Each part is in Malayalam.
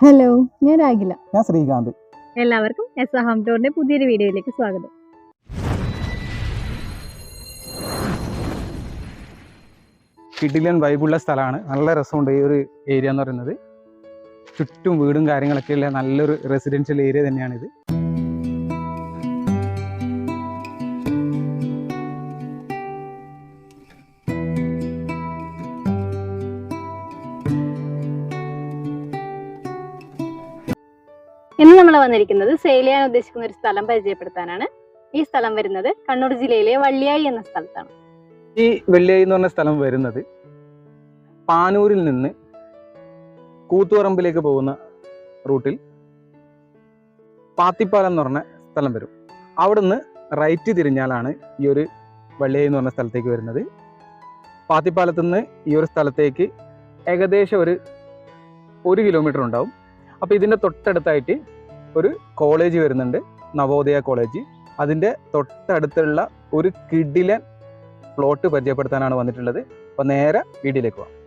ഹലോ, ഞാൻ രാഗില. ഞാൻ ശ്രീകാന്ത്. എല്ലാവർക്കും എസ് ഹോം ടൂറിന്റെ പുതിയൊരു വീഡിയോയിലേക്ക് സ്വാഗതം. കിടിലൻ വൈബുള്ള സ്ഥലമാണ്. നല്ല രസമുണ്ട് ഈ ഒരു ഏരിയ എന്ന് പറയുന്നത്. ചുറ്റും വീടും കാര്യങ്ങളൊക്കെ ഉള്ള നല്ലൊരു റെസിഡൻഷ്യൽ ഏരിയ തന്നെയാണിത്. ഇന്ന് നമ്മൾ വന്നിരിക്കുന്നത് സെയിൽ ചെയ്യാൻ ഉദ്ദേശിക്കുന്ന ഒരു സ്ഥലം പരിചയപ്പെടുത്താനാണ്. ഈ സ്ഥലം വരുന്നത് കണ്ണൂർ ജില്ലയിലെ വള്ളിയായി എന്ന സ്ഥലത്താണ്. ഈ വെള്ളിയായി എന്ന് പറഞ്ഞ സ്ഥലം വരുന്നത് പാനൂരിൽ നിന്ന് കൂത്തുപറമ്പിലേക്ക് പോകുന്ന റൂട്ടിൽ പാത്തിപ്പാലം എന്ന് പറഞ്ഞ സ്ഥലം വരും. അവിടുന്ന് റൈറ്റ് തിരിഞ്ഞാലാണ് ഈ ഒരു വള്ളിയായി എന്ന് പറഞ്ഞ സ്ഥലത്തേക്ക് വരുന്നത്. പാത്തിപ്പാലത്തു നിന്ന് ഈ ഒരു സ്ഥലത്തേക്ക് ഏകദേശം ഒരു കിലോമീറ്റർ ഉണ്ടാവും. അപ്പോൾ ഇതിൻ്റെ തൊട്ടടുത്തായിട്ട് ഒരു കോളേജ് വരുന്നുണ്ട്, നവോദയ കോളേജ്. അതിൻ്റെ തൊട്ടടുത്തുള്ള ഒരു കിടിലൻ പ്ലോട്ട് പരിചയപ്പെടുത്താനാണ് വന്നിട്ടുള്ളത്. അപ്പോൾ നേരെ വീഡിയോയിലേക്ക് പോകാം.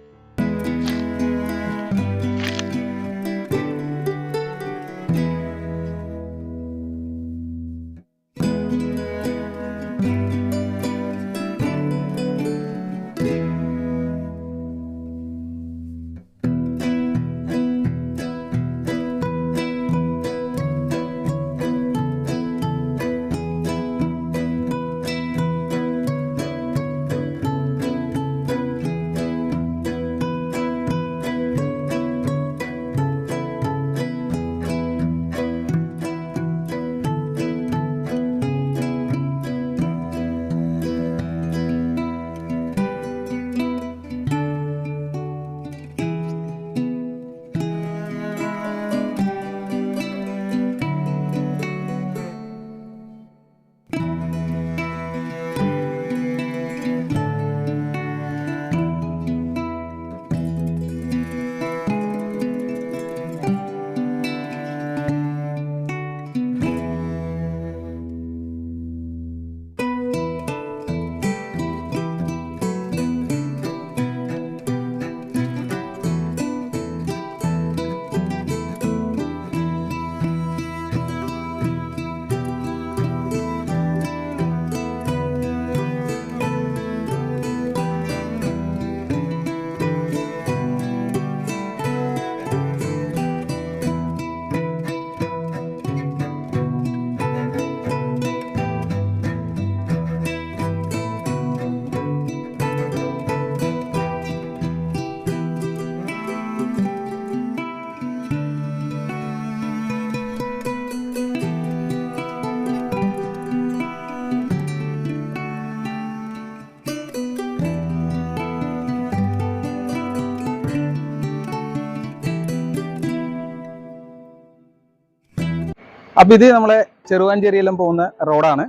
അപ്പോൾ ഇത് നമ്മളെ ചെറുവാഞ്ചേരിയെല്ലാം പോകുന്ന റോഡാണ്.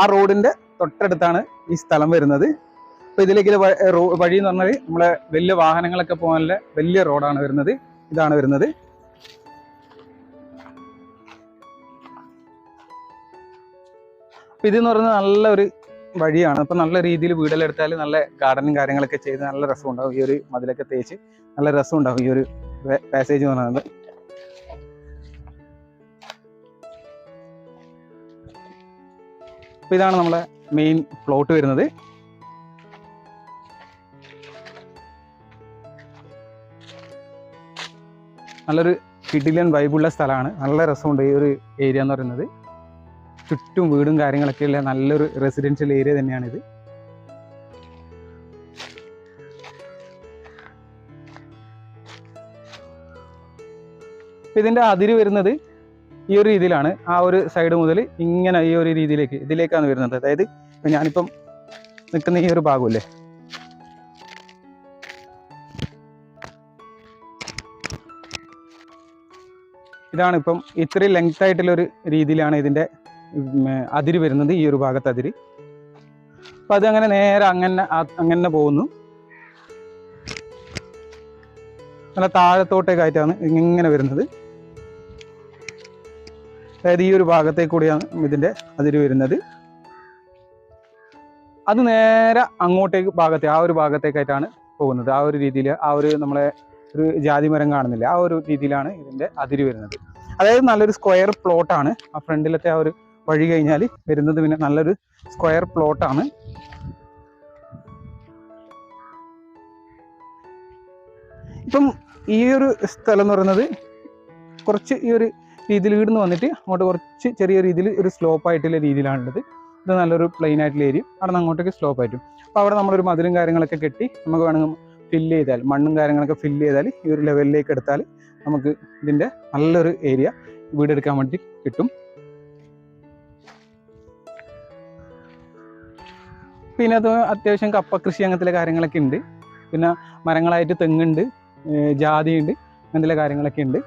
ആ റോഡിൻ്റെ തൊട്ടടുത്താണ് ഈ സ്ഥലം വരുന്നത്. അപ്പോൾ ഇതിലേക്ക് വഴി എന്ന് പറഞ്ഞാൽ നമ്മളെ വലിയ വാഹനങ്ങളൊക്കെ പോകാനുള്ള വലിയ റോഡാണ് വരുന്നത്. ഇതാണ് വരുന്നത്. അപ്പോൾ ഇതെന്ന് പറയുന്നത് നല്ലൊരു വഴിയാണ്. അപ്പോൾ നല്ല രീതിയിൽ വീടെല്ലാം എടുത്താൽ നല്ല ഗാർഡനും കാര്യങ്ങളൊക്കെ ചെയ്ത് നല്ല രസമുണ്ടാകും. ഈ ഒരു മതിലൊക്കെ തേച്ച് നല്ല രസമുണ്ടാകും ഈ ഒരു പാസേജ് എന്ന് പറയുന്നത്. അപ്പോൾ ഇതാണ് നമ്മളെ മെയിൻ പ്ലോട്ട് വരുന്നത്. നല്ലൊരു കിടിലൻ വൈബുള്ള സ്ഥലമാണ്. നല്ല രസമുണ്ട് ഈ ഒരു ഏരിയ എന്ന് പറയുന്നത്. ചുറ്റും വീടും കാര്യങ്ങളൊക്കെ ഉള്ള നല്ലൊരു റെസിഡൻഷ്യൽ ഏരിയ തന്നെയാണിത്. ഇതിൻ്റെ അതിര് വരുന്നത് ഈ ഒരു രീതിയിലാണ്. ആ ഒരു സൈഡ് മുതൽ ഇങ്ങനെ ഈ ഒരു ഇതിലേക്കാണ് വരുന്നത്. അതായത് ഞാനിപ്പം നിൽക്കുന്ന ഈ ഒരു ഭാഗമല്ലേ, ഇതാണ് ഇപ്പം ഇത്രയും ലെങ്ത് ആയിട്ടുള്ളൊരു രീതിയിലാണ് ഇതിൻ്റെ അതിര് വരുന്നത്. ഈ ഒരു ഭാഗത്ത് അതിര്. അപ്പം അതങ്ങനെ നേരെ അങ്ങനെ പോകുന്നു. നല്ല താഴത്തോട്ടേക്കായിട്ടാണ് ഇങ്ങനെ വരുന്നത്. അതായത് ഈ ഒരു ഭാഗത്തേക്ക് കൂടിയാണ് ഇതിൻ്റെ അതിര് വരുന്നത്. അത് നേരെ അങ്ങോട്ടേക്ക് ആ ഒരു ഭാഗത്തേക്കായിട്ടാണ് പോകുന്നത്. ആ ഒരു രീതിയിൽ ആ ഒരു നമ്മളെ ഒരു ജാതി മരം കാണുന്നില്ല, ആ ഒരു രീതിയിലാണ് ഇതിൻ്റെ അതിര് വരുന്നത്. അതായത് നല്ലൊരു സ്ക്വയർ പ്ലോട്ടാണ്. ആ ഫ്രണ്ടിലത്തെ ആ ഒരു വഴി കഴിഞ്ഞാൽ വരുന്നത് പിന്നെ നല്ലൊരു സ്ക്വയർ പ്ലോട്ടാണ്. ഇപ്പം ഈ ഒരു സ്ഥലം എന്ന് പറയുന്നത് കുറച്ച് ഈ ഒരു രീതിയിൽ ഇവിടുന്ന് വന്നിട്ട് അങ്ങോട്ട് കുറച്ച് ചെറിയ രീതിയിൽ ഒരു സ്ലോപ്പ് ആയിട്ടുള്ള രീതിയിലാണുള്ളത്. ഇത് നല്ലൊരു പ്ലെയിൻ ആയിട്ടുള്ള ഏരിയ, അവിടെ നിന്ന് അങ്ങോട്ടേക്ക് സ്ലോപ്പ് ആയിട്ടും. അപ്പോൾ അവിടെ നമ്മളൊരു മതിലും കാര്യങ്ങളൊക്കെ കെട്ടി നമുക്ക് വേണമെങ്കിൽ ഫില്ല് ചെയ്താൽ, മണ്ണും കാര്യങ്ങളൊക്കെ ഫില്ല് ചെയ്താൽ ഈ ഒരു ലെവലിലേക്ക് എടുത്താൽ നമുക്ക് ഇതിൻ്റെ നല്ലൊരു ഏരിയ വീടെടുക്കാൻ വേണ്ടി കിട്ടും. പിന്നെ അത് അത്യാവശ്യം കപ്പ കൃഷി അങ്ങനത്തെ കാര്യങ്ങളൊക്കെ ഉണ്ട്. പിന്നെ മരങ്ങളായിട്ട് തെങ്ങുണ്ട്, ജാതിയുണ്ട്, അങ്ങനത്തെ കാര്യങ്ങളൊക്കെ ഉണ്ട്.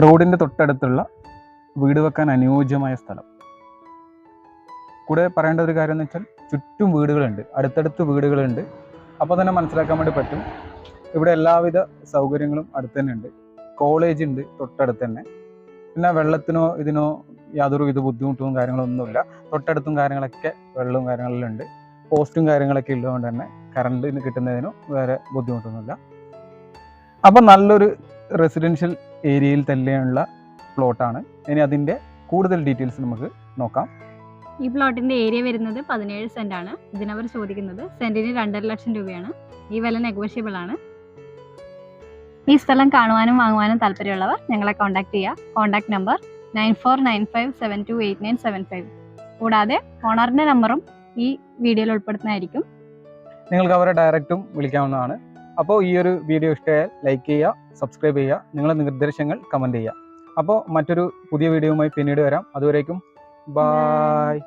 റോഡിൻ്റെ തൊട്ടടുത്തുള്ള വീട് വെക്കാൻ അനുയോജ്യമായ സ്ഥലം. കൂടെ പറയേണ്ട ഒരു കാര്യം എന്ന് വെച്ചാൽ ചുറ്റും വീടുകളുണ്ട്, അടുത്തടുത്ത് വീടുകളുണ്ട്. അപ്പോൾ തന്നെ മനസ്സിലാക്കാൻ വേണ്ടി പറ്റും ഇവിടെ എല്ലാവിധ സൗകര്യങ്ങളും അടുത്ത് തന്നെ ഉണ്ട്. കോളേജ് ഉണ്ട് തൊട്ടടുത്ത് തന്നെ. പിന്നെ വെള്ളത്തിനോ ഇതിനോ യാതൊരു വിധ ബുദ്ധിമുട്ടും കാര്യങ്ങളൊന്നുമില്ല. തൊട്ടടുത്തും കാര്യങ്ങളൊക്കെ വെള്ളവും കാര്യങ്ങളെല്ലാം ഉണ്ട്. പോസ്റ്റും കാര്യങ്ങളൊക്കെ ഉള്ളതുകൊണ്ട് തന്നെ കറണ്ടിന് കിട്ടുന്നതിനോ വേറെ ബുദ്ധിമുട്ടൊന്നുമില്ല. അപ്പം നല്ലൊരു റെസിഡൻഷ്യൽ ഏരിയയിൽ തന്നെയുള്ള പ്ലോട്ടാണ്. ഇനി അതിൻ്റെ കൂടുതൽ ഡീറ്റെയിൽസ് നമുക്ക് നോക്കാം. ഈ പ്ലോട്ടിന്റെ ഏരിയ വരുന്നത് 17 സെന്റ് ആണ്. ഇതിനവർ ചോദിക്കുന്നത് സെന്റിന് 2.5 ലക്ഷം രൂപയാണ്. ഈ വില നെഗോഷ്യബിൾ ആണ്. ഈ സ്ഥലം കാണുവാനും വാങ്ങുവാനും താല്പര്യമുള്ളവർ ഞങ്ങളെ കോൺടാക്ട് ചെയ്യുക. Contact number 9495728975. കൂടാതെ ഓണറിന്റെ നമ്പറും ഈ വീഡിയോയിൽ ഉൾപ്പെടുത്തുന്നതായിരിക്കും. നിങ്ങൾക്ക് അവരെ ഡയറക്റ്റും വിളിക്കാവുന്നതാണ്. അപ്പോൾ ഈ ഒരു വീഡിയോ ഇഷ്ടമായാൽ ലൈക്ക് ചെയ്യുക, സബ്സ്ക്രൈബ് ചെയ്യുക, നിങ്ങളുടെ നിർദ്ദേശങ്ങൾ കമൻറ്റ് ചെയ്യുക. അപ്പോൾ മറ്റൊരു പുതിയ വീഡിയോയുമായി പിന്നീട് വരാം. അതുവരേക്കും ബായ്.